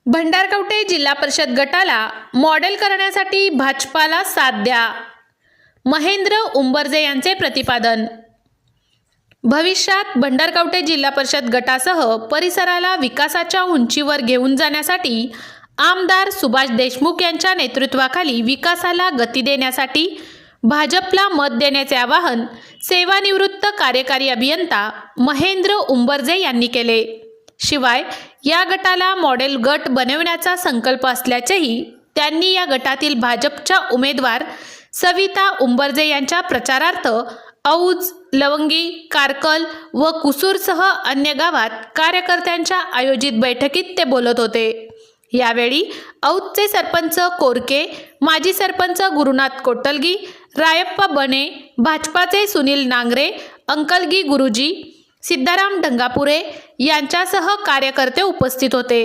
भंडारकवटे जिल्हा परिषद गटाला मॉडेल करण्यासाठी भाजपाला साथ द्या, महेंद्र उंबर्जे यांचे प्रतिपादन। भविष्यात भंडारकवटे जिल्हा परिषद गटासह परिसराला विकासाच्या उंचीवर घेऊन जाण्यासाठी आमदार सुभाष देशमुख यांच्या नेतृत्वाखाली विकासाला गती देण्यासाठी भाजपला मत देण्याचे आवाहन सेवानिवृत्त कार्यकारी अभियंता महेंद्र उंबर्जे यांनी केले। शिवाय या गटाला मॉडेल गट बनवण्याचा संकल्प असल्याचेही त्यांनी या गटातील भाजपच्या उमेदवार सविता उंबर्जे यांच्या प्रचारार्थ औज, लवंगी, कारकल व कुसूरसह अन्य गावात कार्यकर्त्यांच्या आयोजित बैठकीत ते बोलत होते। यावेळी औजचे सरपंच कोरके, माजी सरपंच गुरुनाथ कोटलगी, रायप्पा बने, भाजपाचे सुनील नांगरे, अंकलगी गुरुजी, सिद्धाराम ढंगापुरे यांच्यासह कार्यकर्ते उपस्थित होते।